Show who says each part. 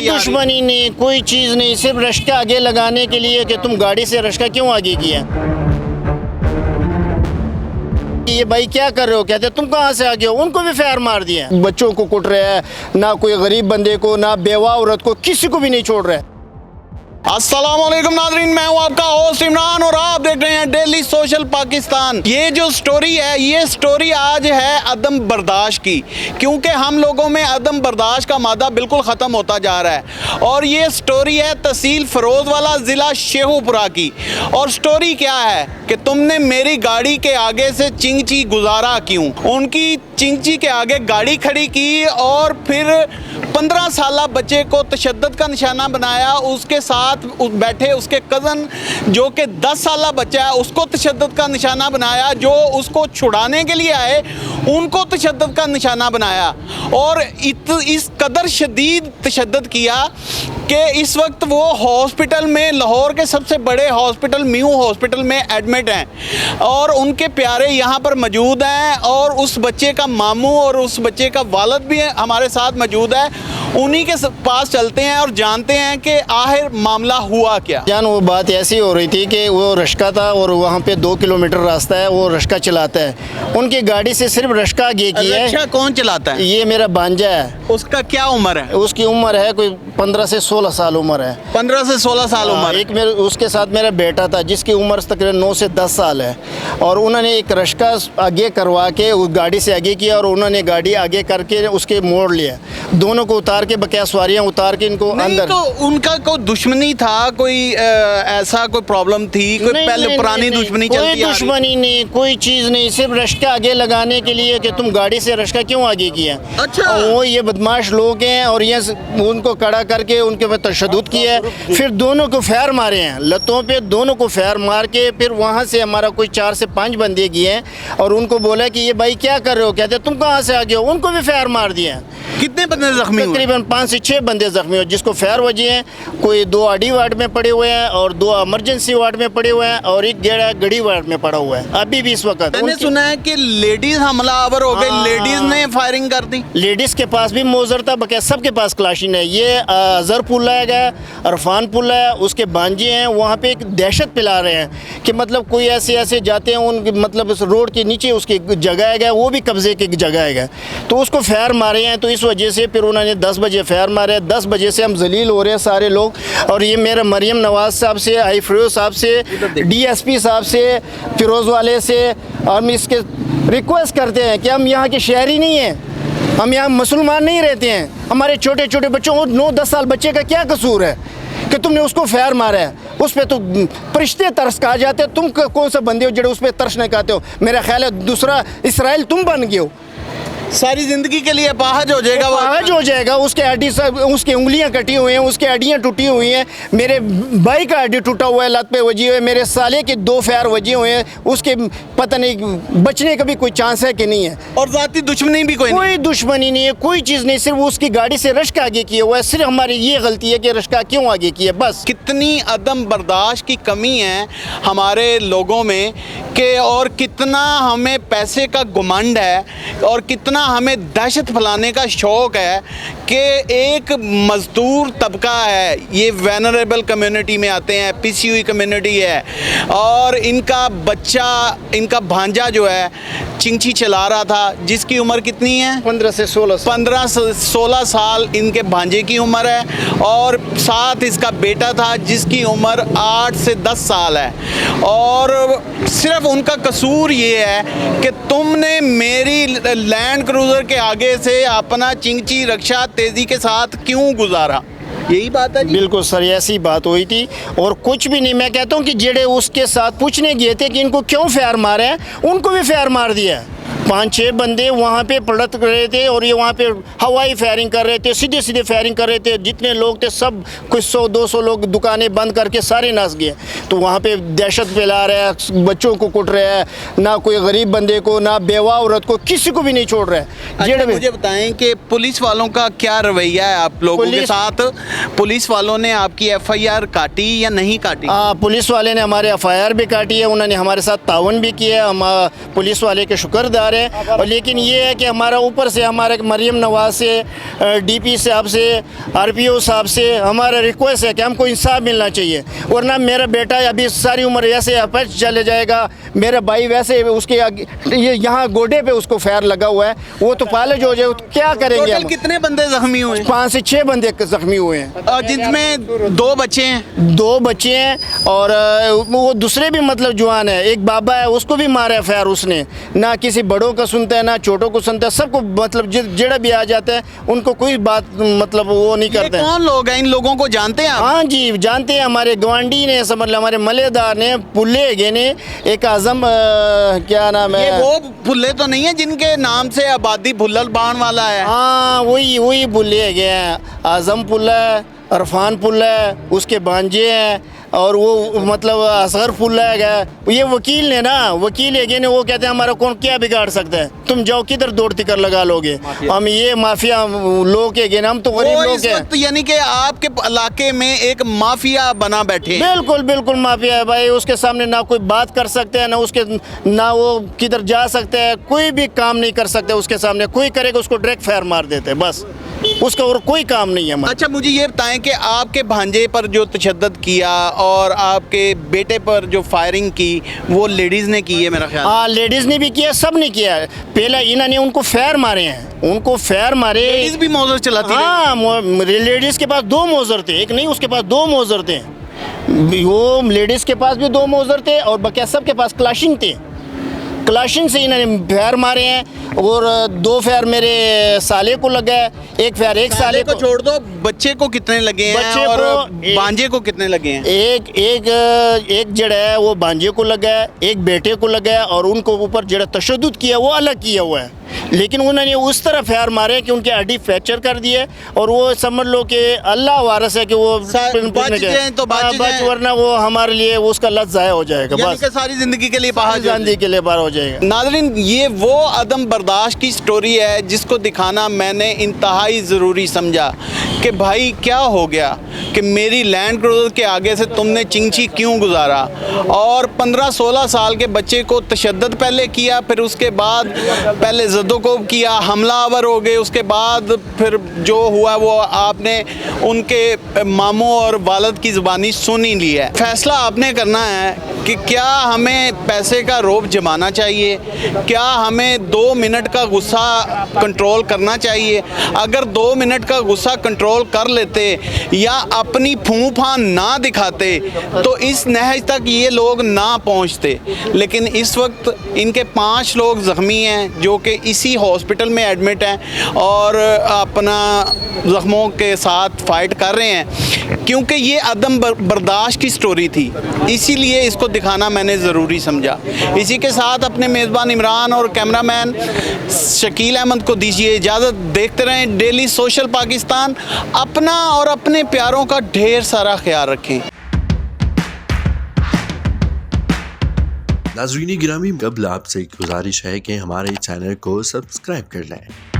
Speaker 1: कोई दुश्मनी नहीं, कोई चीज़ नहीं, सिर्फ रश्का आगे लगाने के लिए कि तुम गाड़ी से रश्का क्यों आगे किया। ये भाई क्या कर रहे हो, कहते तुम कहाँ से आगे हो, उनको भी फायर मार दिया। बच्चों को कुट रहा है, ना कोई गरीब बंदे को, ना बेवा औरत को, किसी को भी नहीं छोड़ रहा है।
Speaker 2: अस्सलाम वालेकुम नाज़रीन, मैं हूं आपका होस्ट इमरान और आप देख रहे हैं डेली सोशल पाकिस्तान। ये जो स्टोरी है, ये स्टोरी आज है अदम बर्दाश्त की, क्योंकि हम लोगों में अदम बर्दाश्त का मादा बिल्कुल ख़त्म होता जा रहा है। और ये स्टोरी है तहसील फ़िरोज़वाला ज़िला शेखुपुरा की। और स्टोरी क्या है कि तुमने मेरी गाड़ी के आगे से चिंची गुजारा क्यों। उनकी चिंची के आगे गाड़ी खड़ी की और फिर 15 साला बच्चे को तशद्दुद का निशाना बनाया। उसके साथ बैठे उसके कज़न जो कि 10 साला बच्चा है, उसको तशद्दुद का निशाना बनाया। जो उसको छुड़ाने के लिए आए उनको तशद्दुद का निशाना बनाया। और इस कदर शदीद तशद्दुद किया कि इस वक्त वो हॉस्पिटल में, लाहौर के सबसे बड़े हॉस्पिटल म्यू हॉस्पिटल में एडमिट हैं। और उनके प्यारे यहाँ पर मौजूद हैं और उस बच्चे का मामू और उस बच्चे का वालिद भी हमारे साथ मौजूद है। उन्हीं के पास चलते हैं और जानते हैं कि आखिर मामला हुआ क्या।
Speaker 1: जान, वो बात ऐसी हो रही थी कि वो रश्का था और वहाँ पे 2 किलोमीटर रास्ता है, वो रश्का चलाता है। उनकी गाड़ी से सिर्फ रश्का आगे की है।
Speaker 2: रश्का कौन चलाता है?
Speaker 1: ये मेरा भांजा है।
Speaker 2: उसका क्या उम्र है?
Speaker 1: उसकी उम्र है कोई 15 से 16 साल उम्र है।
Speaker 2: 15 से 16 साल उम्र।
Speaker 1: एक मेरे उसके साथ मेरा बेटा था जिसकी उम्र तकरीबन 9 से 10 साल है। और उन्होंने एक रश्का आगे करवा के उस गाड़ी से आगे किया और उन्होंने गाड़ी आगे करके उसके मोड़ लिया। दोनों को उतार के, बकाया सवारियाँ उतार के इनको अंदर।
Speaker 2: तो उनका कोई दुश्मनी था, कोई ऐसा कोई प्रॉब्लम थी, कोई पहले पुरानी दुश्मनी चलती आ रही?
Speaker 1: कोई दुश्मनी नहीं, कोई चीज़ नहीं, सिर्फ रश्का आगे लगाने के लिए कि तुम गाड़ी से रश्का क्यों आगे किया।
Speaker 2: अच्छा।
Speaker 1: वो ये बदमाश लोग हैं और ये उनको खड़ा करके उनके ऊपर तशद्दुद किया है। फिर दोनों को फायर मारे हैं लतों पे, दोनों को फायर मार के फिर वहाँ से हमारा कोई 4 से 5 बंदे गए हैं और उनको बोला कि ये भाई क्या कर रहे हो, कहते तुम कहाँ से आगे हो, उनको भी फायर मार दिया।
Speaker 2: कितने बंदे जख्मी हुए?
Speaker 1: तकरीबन 5 से 6 बंदे जख्मी हुए, जिसको फायर वजे हैं। कोई 2 आडी वार्ड में पड़े हुए हैं और 2 इमरजेंसी वार्ड में पड़े हुए हैं और एक गड़ी वार्ड में पड़ा हुआ है अभी भी इस वक्त।
Speaker 2: मैंने सुना है कि लेडीज हमलावर हो गई, लेडीज ने फायरिंग कर दी।
Speaker 1: लेडीज के पास भी मोजर था, बकाया सबके पास क्लाशिन है। ये अजहर पुल्ला है, अरफान पुल्ला है, उसके भांजे हैं। वहाँ पे एक दहशत फैला रहे हैं कि मतलब कोई ऐसे जाते हैं उन मतलब उस रोड के नीचे उसकी जगह है, वो भी कब्जे की जगह है, तो उसको फायर मारे हैं। तो इस वजह से फिर उन्होंने 10 बजे फायर मारे। 10 बजे से हम जलील हो रहे हैं सारे लोग। और ये मेरा मरियम नवाज साहब से, आई फिरोज साहब से, DSP साहब से, फिरोज वाले से हम इसके रिक्वेस्ट करते हैं कि हम यहाँ के शहरी नहीं हैं, हम यहाँ मुसलमान नहीं रहते हैं। हमारे छोटे छोटे बच्चों को 9-10 साल बच्चे का क्या कसूर है कि तुमने उसको फायर मारा है। उस पर तो फरिश्ते तरस खा जाते हैं, तुम कौन सा बंदे हो जो उस पर तरस नहीं खाते हो। मेरा ख्याल है दूसरा इसराइल तुम बन गए हो।
Speaker 2: सारी जिंदगी के लिए अपाहज हो जाएगा।
Speaker 1: अपाहज हो जाएगा। उसके हड्डी सब, उसकी उंगलियां कटी हुई हैं, उसकी हड्डियां टूटी हुई हैं। मेरे भाई का हड्डी टूटा हुआ है, लत पे वजी हुए। मेरे साले के 2 फायर वजे हुए हैं, उसके पता नहीं बचने का भी कोई चांस है कि नहीं है।
Speaker 2: और जाती दुश्मनी भी कोई
Speaker 1: दुश्मनी नहीं है, कोई चीज़ नहीं, सिर्फ उसकी गाड़ी से रश्का आगे किया हुआ है। सिर्फ हमारी ये गलती है कि रश्का क्यों आगे किया, बस।
Speaker 2: कितनी अदम बर्दाश्त की कमी है हमारे लोगों में कि, और कितना हमें पैसे का घमंड है और कितना हमें दहशत फैलाने का शौक़ है कि एक मज़दूर तबका है, ये वेनरेबल कम्युनिटी में आते हैं, पिसी हुई कम्युनिटी है। और इनका बच्चा, इनका भांजा जो है चिंची चला रहा था, जिसकी उम्र कितनी है?
Speaker 1: 15 से 16 साल।
Speaker 2: 15 से 16 साल इनके भांजे की उम्र है। और साथ इसका बेटा था जिसकी उम्र 8 से 10 साल है। और सिर्फ उनका कसूर ये है कि तुमने मेरी लैंड क्रूज़र के आगे से अपना चिंची रक्षा तेज़ी के साथ क्यों गुजारा। यही बात है जी?
Speaker 1: बिल्कुल सर, ऐसी बात हुई थी और कुछ भी नहीं। मैं कहता हूँ कि जेड़े उसके साथ पूछने गए थे कि इनको क्यों फायर मारे हैं, उनको भी फायर मार दिया। 5-6 बंदे वहाँ पे पलट रहे थे और ये वहाँ पे हवाई फायरिंग कर रहे थे, सीधे सीधे फायरिंग कर रहे थे। जितने लोग थे सब कुछ 100-200 लोग दुकानें बंद करके सारे नाच गए। तो वहाँ पे दहशत फैला रहा है, बच्चों को कुट रहा है, ना कोई गरीब बंदे को, ना बेवा औरत को, किसी को भी नहीं छोड़ रहा है।
Speaker 2: अच्छा, मुझे बताएं कि पुलिस वालों का क्या रवैया है आप लोगों के साथ? पुलिस वालों ने आपकी FIR काटी या नहीं काटी?
Speaker 1: पुलिस वाले ने हमारे FIR भी काटी है, उन्होंने हमारे साथ ताउन भी किया। हम पुलिस वाले के शुक्र मज़ेदार है। और लेकिन ये है कि हमारा ऊपर से हमारे मरीम नवाज से, DP साहब से, RPO साहब से हमारा रिक्वेस्ट है कि हमको इंसाफ मिलना चाहिए, वरना मेरा बेटा अभी सारी उम्र ऐसे अपच चले जाएगा। मेरा भाई वैसे उसके ये यहाँ गोडे पे उसको फायर लगा हुआ है, वो तो पालेज हो जाए, तो क्या करेंगे
Speaker 2: टोटल
Speaker 1: हम?
Speaker 2: कितने बंदे जख्मी हुए?
Speaker 1: 5 से 6 बंदे जख्मी हुए हैं,
Speaker 2: और जिनमें 2 बच्चे हैं।
Speaker 1: 2 बच्चे हैं और वो दूसरे भी मतलब जवान है। एक बाबा है, उसको भी मारा है फायर उसने, ना किसी बड़ों का सुनता है ना छोटों को सुनता है, सबको मतलब जेड़ा भी आ जाता है उनको कोई बात मतलब वो नहीं
Speaker 2: ये
Speaker 1: करते हैं।
Speaker 2: कौन लोग हैं? इन लोगों को जानते हैं आप?
Speaker 1: हाँ जी जानते हैं, हमारे गवांडी ने समझ लो, हमारे मलेदार ने, पुल्ले गे ने, एक आजम क्या नाम
Speaker 2: ये
Speaker 1: है,
Speaker 2: वो भुल्ले तो नहीं है जिनके नाम से आबादी भुल्लल बाण वाला है?
Speaker 1: हाँ वही पुल्ले गए हैं। आजम पुल्ला है, अरफान पुल्ला है, उसके भांजे हैं, और वो मतलब असगर पुल्ला है। ये वकील ने ना, वकील है ने, वो कहते हैं हमारा कौन क्या बिगाड़ सकता है, तुम जाओ किधर दौड़ तिकर लगा लोगे। हम ये माफिया लोग है ना, हम तो गरीब
Speaker 2: वो
Speaker 1: लोग
Speaker 2: इस
Speaker 1: हैं।
Speaker 2: वक्त यानी कि आपके इलाके में एक माफिया बना बैठे हैं।
Speaker 1: बिल्कुल माफिया है भाई, उसके सामने ना कोई बात कर सकते हैं, ना वो किधर जा सकते हैं, कोई भी काम नहीं कर सकते उसके सामने। कोई करेगा उसको डायरेक्ट फायर मार देते हैं, बस उसका और कोई काम नहीं है हमारा।
Speaker 2: अच्छा मुझे ये बताएं कि आपके भांजे पर जो तशद्दुद किया और आपके बेटे पर जो फायरिंग की वो लेडीज़ ने की है मेरा ख्याल?
Speaker 1: हाँ लेडीज़ ने भी किया, सब ने किया। पहला इन्होंने उनको फायर मारे हैं, उनको फायर मारे।
Speaker 2: लेडीज़ भी मौजूद चलाती रही?
Speaker 1: हाँ लेडीज़ के पास 2 मौजर थे, एक नहीं उसके पास 2 मौजर थे। वो लेडीज़ के पास भी 2 मौजर थे और बकिया सब के पास क्लाशिंग थे। क्लाशिंग से इन्होंने फायर मारे हैं और 2 फायर मेरे साले को लगा है, एक फायर एक साले
Speaker 2: को छोड़ दो, बच्चे को कितने लगे हैं
Speaker 1: बच्चे
Speaker 2: और
Speaker 1: को
Speaker 2: भांजे को कितने लगे हैं?
Speaker 1: एक जड़ा है वो भांजे को लगा है, एक बेटे को लगा है, और उनको ऊपर जड़ा तशद्दुद किया वो अलग किया हुआ है। लेकिन उन्होंने उस तरह फायर मारे कि उनके हड्डी फ्रैक्चर कर दिए, और वो समझ लो कि अल्लाह वारस है कि वो
Speaker 2: बच जाएं तो बच जाएं।
Speaker 1: वरना वो हमारे लिए उसका लत ज़ाया हो जाएगा,
Speaker 2: यानी
Speaker 1: बस
Speaker 2: कि सारी जिंदगी के लिए बाहर
Speaker 1: जिंदगी के लिए बाहर हो जाएगा।
Speaker 2: नाज़रीन ये वो अदम बर्दाश्त की स्टोरी है जिसको दिखाना मैंने इंतहाई ज़रूरी समझा कि भाई क्या हो गया कि मेरी लैंड क्रूज़र के आगे से तुमने चिंची क्यों गुजारा, और 15-16 साल के बच्चे को तशद्दुद पहले किया, फिर उसके बाद पहले जद्दों को किया, हमलावर हो गए, उसके बाद फिर जो हुआ वो आपने उनके मामू और वालिद की ज़ुबानी सुन ही ली है। फैसला आपने करना है कि क्या हमें पैसे का रोब जमाना चाहिए, क्या हमें 2 मिनट का गुस्सा कंट्रोल करना चाहिए। अगर 2 मिनट का गुस्सा कंट्रोल कर लेते या अपनी फूंफां ना दिखाते तो इस नहज तक ये लोग ना पहुंचते। लेकिन इस वक्त इनके 5 लोग ज़ख्मी हैं जो कि इसी हॉस्पिटल में एडमिट हैं और अपना ज़ख्मों के साथ फाइट कर रहे हैं, क्योंकि ये अदम बर्दाश्त की स्टोरी थी, इसीलिए इसको दिखाना मैंने ज़रूरी समझा। इसी के साथ अपने मेज़बान इमरान और कैमरामैन शकील अहमद को दीजिए इजाज़त। देखते रहें डेली सोशल पाकिस्तान। अपना और अपने प्यारों का ढेर सारा ख्याल रखें।
Speaker 3: नाज़रीन गिरामी, कबल आपसे एक गुजारिश है कि हमारे चैनल को सब्सक्राइब कर लें।